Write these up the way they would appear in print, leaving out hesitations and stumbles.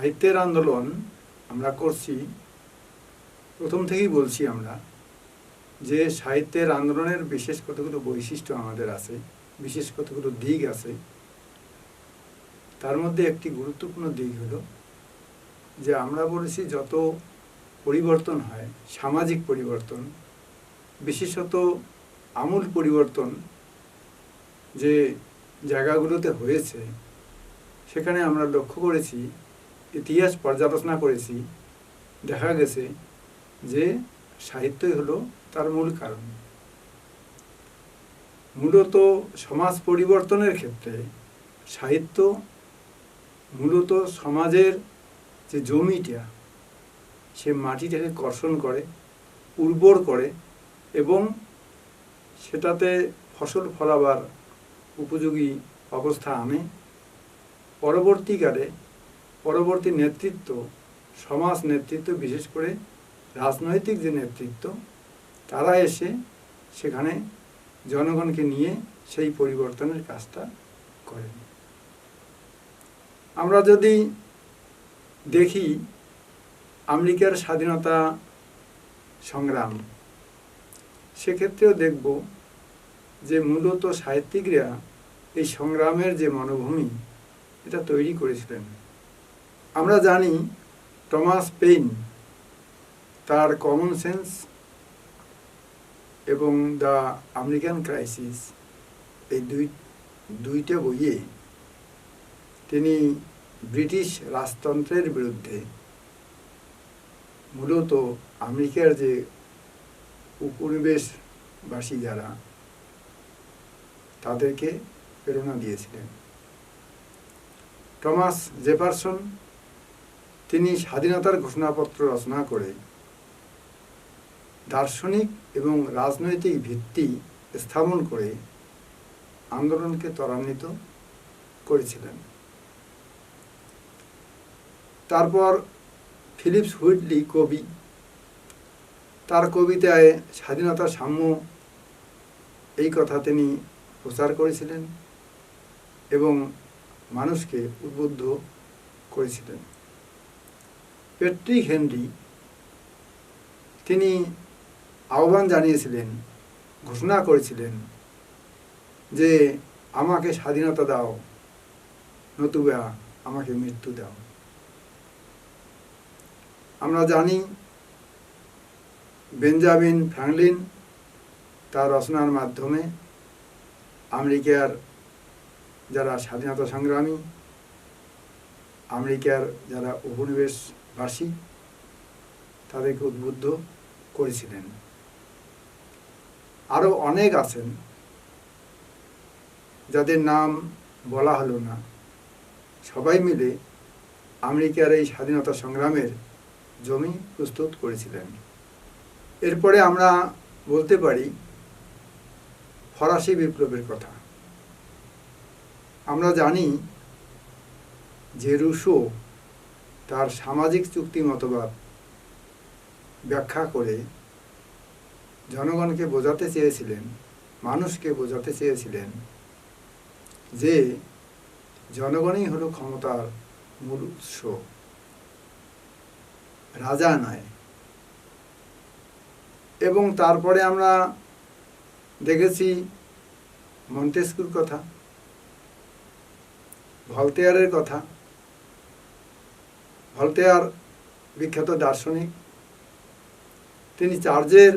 সাহিত্যের আন্দোলন আমরা করছি, প্রথম থেকেই বলছি আমরা যে সাহিত্যের আন্দোলনের বিশেষ কতগুলো বৈশিষ্ট্য আমাদের আছে, বিশেষ কতগুলো দিক আছে। তার মধ্যে একটি গুরুত্বপূর্ণ দিক হলো যে আমরা বলেছি যত পরিবর্তন হয়, সামাজিক পরিবর্তন, বিশেষত আমূল পরিবর্তন যে জায়গাগুলোতে হয়েছে, সেখানে আমরা লক্ষ্য করেছি, ইতিহাস পর্যালোচনা করেছি, দেখা গেছে যে সাহিত্যই হলো তার মূল কারণ। মূলত সমাজ পরিবর্তনের ক্ষেত্রে সাহিত্য মূলত সমাজের যে জমিটা, সে মাটিটাকে কর্ষণ করে, উর্বর করে এবং সেটাতে ফসল ফলাবার উপযোগী অবস্থা আনে। পরবর্তী নেতৃত্ব, সমাজ নেতৃত্ব, বিশেষ করে রাজনৈতিক যে নেতৃত্ব, তারা এসে সেখানে জনগণকে নিয়ে সেই পরিবর্তনের কাজটা করেন। আমরা যদি দেখি আমেরিকার স্বাধীনতা সংগ্রাম, সেক্ষেত্রেও দেখব যে মূলত সাহিত্যিকরা এই সংগ্রামের যে মনোভূমি, এটা তৈরি করেছিলেন। আমরা জানি টমাস পেইন তার কমন সেন্স এবং দ্য আমেরিকান ক্রাইসিস, এই দুইটা বইয়ে তিনি ব্রিটিশ রাজতন্ত্রের বিরুদ্ধে মূলত আমেরিকার যে উপনিবেশবাসী যারা, তাদেরকে প্রেরণা দিয়েছিলেন। টমাস জেফারসন তিনি স্বাধীনতার ঘোষণাপত্র রচনা করে দার্শনিক এবং রাজনৈতিক ভিত্তি স্থাপন করে আন্দোলনকে ত্বরান্বিত করেছিলেন। তারপর ফিলিপস হুইটলি কবি, তার কবিতায় স্বাধীনতা, সাম্য এই কথা তিনি প্রচার করেছিলেন এবং মানুষকে উদ্বুদ্ধ করেছিলেন। প্যাট্রিক হেনরি তিনি আহ্বান জানিয়েছিলেন, ঘোষণা করেছিলেন যে আমাকে স্বাধীনতা দাও, নতুবা আমাকে মৃত্যু দাও। আমরা জানি বেঞ্জামিন ফ্রাঙ্কলিন তার রচনার মাধ্যমে আমেরিকার যারা স্বাধীনতা সংগ্রামী, আমেরিকার যারা উপনিবেশবাসী, তাদেরকে উদ্বুদ্ধ করেছিলেন। আরও অনেক আছেন যাদের নাম বলা হলো না, সবাই মিলে আমেরিকার এই স্বাধীনতা সংগ্রামের জমি প্রস্তুত করেছিলেন। এরপরে আমরা বলতে পারি ফরাসি বিপ্লবের কথা। আমরা জানি যে রুশো তার সামাজিক চুক্তি মতবাদ ব্যাখ্যা করে জনগণকে বোঝাতে চেয়েছিলেন, মানুষকে বোঝাতে চেয়েছিলেন যে জনগণই হলো ক্ষমতার মূল উৎস, রাজা নয়। এবং তারপরে আমরা দেখেছি মন্টেস্কুর কথা, ভলতেয়ারের কথা। ভলতেয়ার বিখ্যাত দার্শনিক, তিনি চার্চের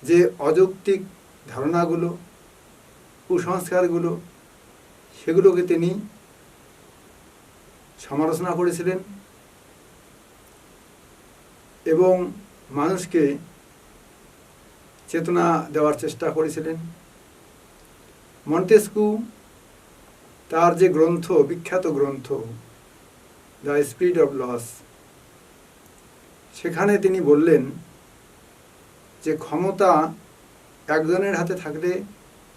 যে অযৌক্তিক ধারণাগুলো, কুসংস্কারগুলো, সেগুলোকে তিনি সমালোচনা করেছিলেন এবং মানুষকে চেতনা দেওয়ার চেষ্টা করেছিলেন। মন্টেস্কু তার যে গ্রন্থ, বিখ্যাত গ্রন্থ দ্য স্পিরিট অফ লস, সেখানে তিনি বললেন যে ক্ষমতা একজনের হাতে থাকলে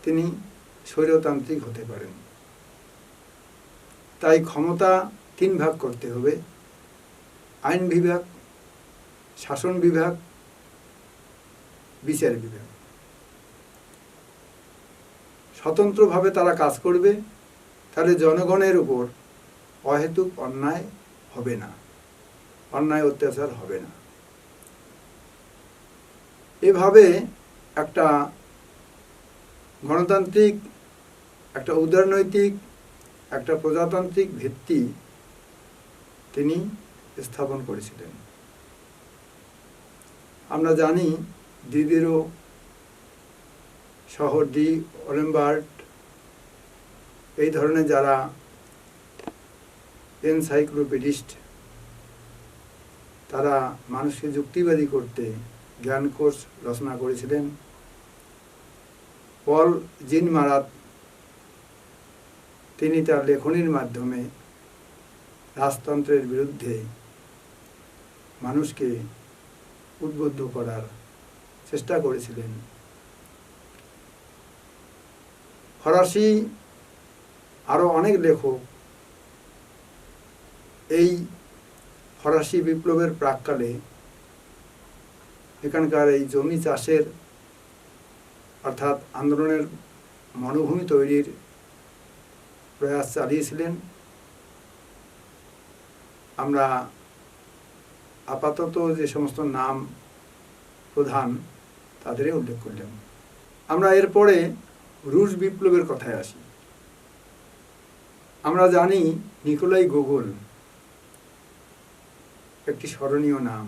তিনি স্বৈরতান্ত্রিক হতে পারেন। তাই ক্ষমতা তিন ভাগ করতে হবে: আইন বিভাগ, শাসন বিভাগ, বিচার বিভাগ। স্বতন্ত্রভাবে তারা কাজ করবে, তাহলে জনগণের উপর অহেতুক অন্যায় হবে না, অন্যায় অত্যাচার হবে না। এভাবে একটা গণতান্ত্রিক, একটা উদারনৈতিক, একটা প্রজাতান্ত্রিক ভিত্তি তিনি স্থাপন করেছিলেন। আমরা জানি দিদিরও শহর ডি ওলেমবার্ট এই ধরনের যারা এনসাইক্লোপিডিস্ট, তারা মানুষকে যুক্তিবাদী করতে জ্ঞানকোষ রচনা করেছিলেন। পল জিনমারাত তিনি তার লেখনীর মাধ্যমে রাজতন্ত্রের বিরুদ্ধে মানুষকে উদ্বুদ্ধ করার চেষ্টা করেছিলেন। ফরাসি আরও অনেক লেখক এই ফরাসি বিপ্লবের প্রাক্কালে এখানকার এই জমি চাষের অর্থাৎ আন্দোলনের মনোভূমি তৈরির প্রয়াস চালিয়েছিলেন। আমরা আপাতত যে সমস্ত নাম প্রধান তাদেরই উল্লেখ করলাম। আমরা এরপরে রুশ বিপ্লবের কথায় আসি। আমরা জানি নিকোলাই গোগোল একটি স্মরণীয় নাম।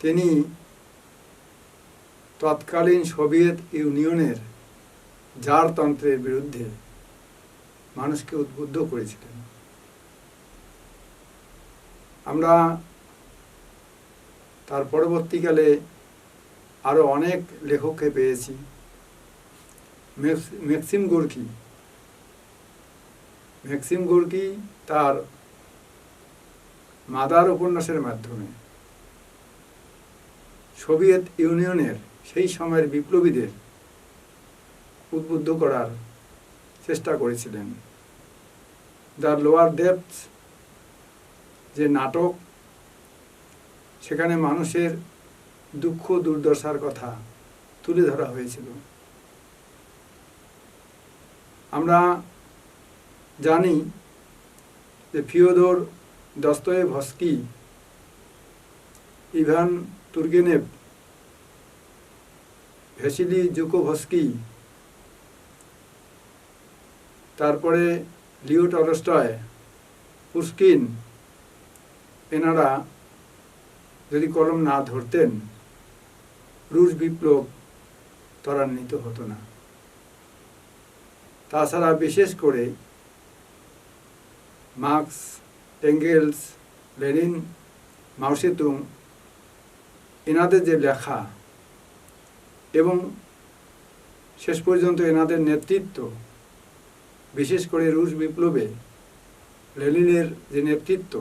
তিনি তৎকালীন সোভিয়েত ইউনিয়নের জারতন্ত্রের বিরুদ্ধে মানুষকে উদ্বুদ্ধ করেছিলেন। আমরা তার পরবর্তীকালে আরও অনেক লেখককে পেয়েছি। ম্যাক্সিম গোর্কি তার মাদার উপন্যাসের মাধ্যমে সোভিয়েত ইউনিয়নের সেই সময়ের বিপ্লবীদের উদ্বুদ্ধ করার চেষ্টা করেছিলেন। দ্য লোয়ার ডেপথস যে নাটক, সেখানে মানুষের দুঃখ দুর্দশার কথা তুলে ধরা হয়েছিল। আমরা জানি যে ফিওদর দস্তয়েভস্কি, ইভান তুর্গেনেভ, ভ্যাসিলি জুকোভস্কি, তারপরে লিও টলস্টয়, পুশকিন, এনারা যদি কলম না ধরতেন রুশ বিপ্লব ত্বরান্বিত হতো না। তাছাড়া বিশেষ করে মার্কস, এঙ্গেলস, লেনিন, মাও সেতুং, এনাদের যে লেখা এবং শেষ পর্যন্ত এনাদের নেতৃত্ব, বিশেষ করে রুশ বিপ্লবে লেনিনের যে নেতৃত্ব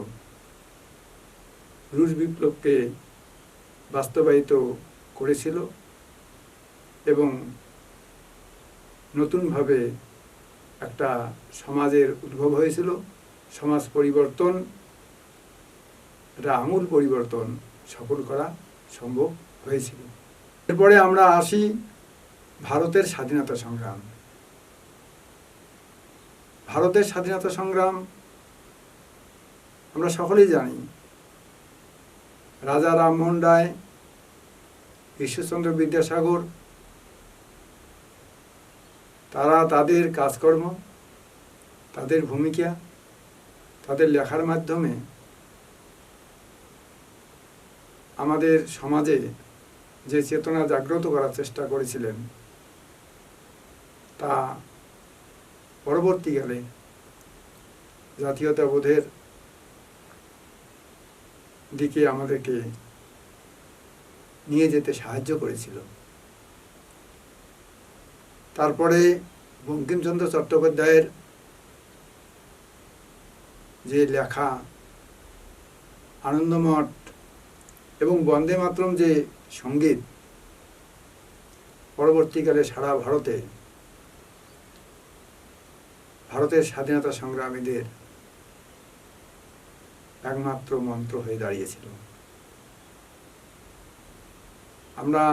রুশ বিপ্লবকে বাস্তবায়িত করেছিল এবং নতুনভাবে একটা সমাজের উদ্ভব হয়েছিল। সমাজ পরিবর্তন, একটা আমূল পরিবর্তন সফল করা সম্ভব হয়েছিল। এরপরে আমরা আসি ভারতের স্বাধীনতা সংগ্রাম। ভারতের স্বাধীনতা সংগ্রাম আমরা সকলেই জানি। রাজা রামমোহন রায়, ঈশ্বরচন্দ্র বিদ্যাসাগর, তারা তাদের কাজকর্ম, তাদের ভূমিকা, তাদের লেখার মাধ্যমে আমাদের সমাজে যে চেতনা জাগ্রত করার চেষ্টা করেছিলেন, তা পরবর্তীকালে জাতীয়তাবোধের দিকে আমাদেরকে নিয়ে যেতে সাহায্য করেছিল। তারপরে বঙ্কিমচন্দ্র চট্টোপাধ্যায়ের যে লেখা আনন্দমঠ এবং বন্দে মাতরম যে সঙ্গীত, পরবর্তীকালে সারা ভারতের স্বাধীনতা সংগ্রামীদের একমাত্র মন্ত্র হয়ে দাঁড়িয়েছিল। আমরা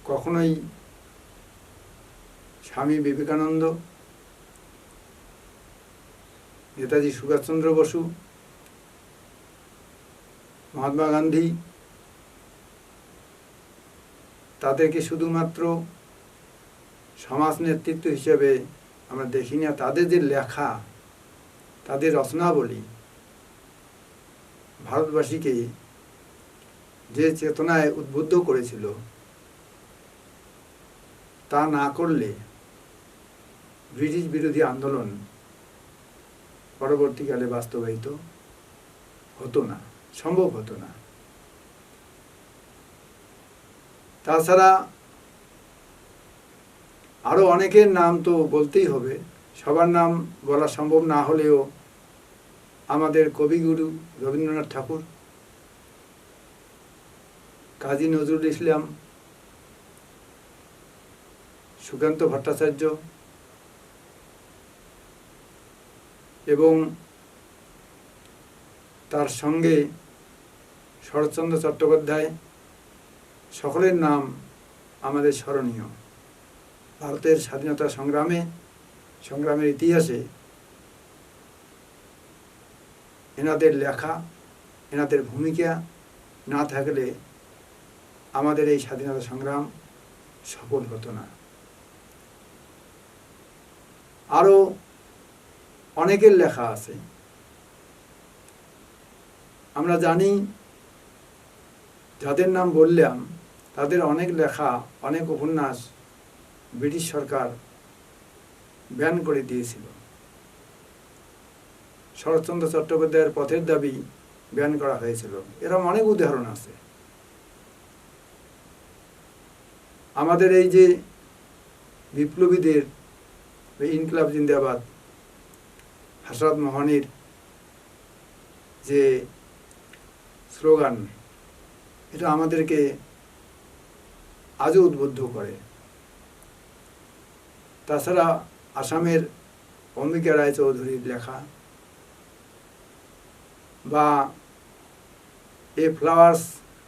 কখনোই স্বামী বিবেকানন্দ, নেতাজি সুভাষচন্দ্র বসু, মহাত্মা গান্ধী, তাদেরকে শুধুমাত্র সমাজ নেতৃত্ব হিসেবে আমরা দেখি না। তাদের যে লেখা, তাদের রচনাবলী ভারতবাসীকে যে চেতনায় উদ্বুদ্ধ করেছিল, তা না করলে ব্রিটিশ বিরোধী আন্দোলন পরবর্তীকালে বাস্তবায়িত হতো না, সম্ভব হতো না। তাছাড়া আরো অনেকের নাম তো বলতেই হবে, সবার নাম বলা সম্ভব না হলেও আমাদের কবিগুরু রবীন্দ্রনাথ ঠাকুর, কাজী নজরুল ইসলাম, সুকান্ত ভট্টাচার্য এবং তার সঙ্গে শরৎচন্দ্র চট্টোপাধ্যায়, সকলের নাম আমাদের স্মরণীয়। ভারতের স্বাধীনতা সংগ্রামের ইতিহাসে এনাদের লেখা, এনাদের ভূমিকা না থাকলে আমাদের এই স্বাধীনতা সংগ্রাম সফল হতো না। আরো অনেকের লেখা আছে। আমরা জানি, যাদের নাম বললাম তাদের অনেক লেখা, অনেক উপন্যাস ব্রিটিশ সরকার ব্যান করে দিয়েছিল। শরৎচন্দ্র চট্টোপাধ্যায়ের পথের দাবি ব্যান করা হয়েছিল। এরকম অনেক উদাহরণ আছে। আমাদের এই যে বিপ্লবীদের ইনকিলাব জিন্দাবাদ, হযরত মোহনের যে স্লোগান, এটা আমাদেরকে আজও উদ্বুদ্ধ করে। তাছাড়া আসামের অম্বিকা রায়চৌধুরীর লেখা বা এ ফ্লাওয়ার্স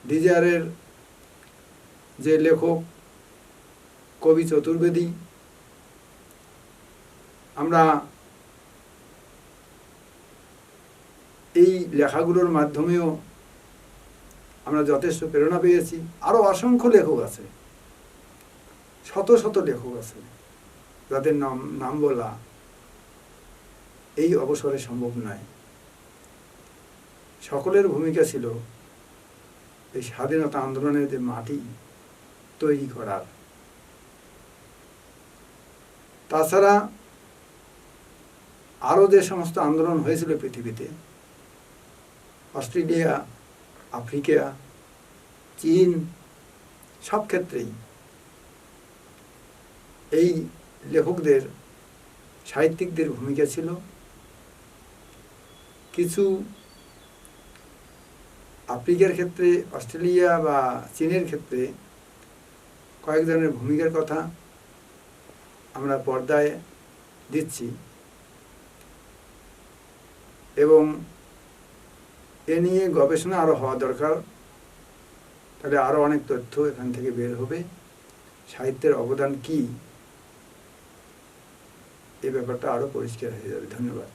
ডিজায়ারের যে লেখক কবি চতুর্বেদী, আমরা এই লেখাগুলোর মাধ্যমেও আমরা যথেষ্ট প্রেরণা পেয়েছি। আরো অসংখ্য লেখক আছে, শত শত লেখক আছে, যাদের নাম বলা এই অবসরে সম্ভব নয়। সকলের ভূমিকা ছিল এই স্বাধীনতা আন্দোলনের যে মাটি তৈরি করার। তাছাড়া আরো যে সমস্ত আন্দোলন হয়েছিল পৃথিবীতে, অস্ট্রেলিয়া, আফ্রিকা, চীন, সব ক্ষেত্রেই এই লেখকদের, সাহিত্যিকদের ভূমিকা ছিল। কিছু আফ্রিকার ক্ষেত্রে, অস্ট্রেলিয়া বা চীনের ক্ষেত্রে কয়েকজনের ভূমিকার কথা আমরা পর্দায় দিচ্ছি, এবং এ নিয়ে গবেষণা আরো হওয়া দরকার। তাহলে আরো অনেক তথ্য এখান থেকে বের হবে, সাহিত্যের অবদান কি, এই ব্যাপারটা আরো পরিষ্কার হয়ে যাবে। ধন্যবাদ।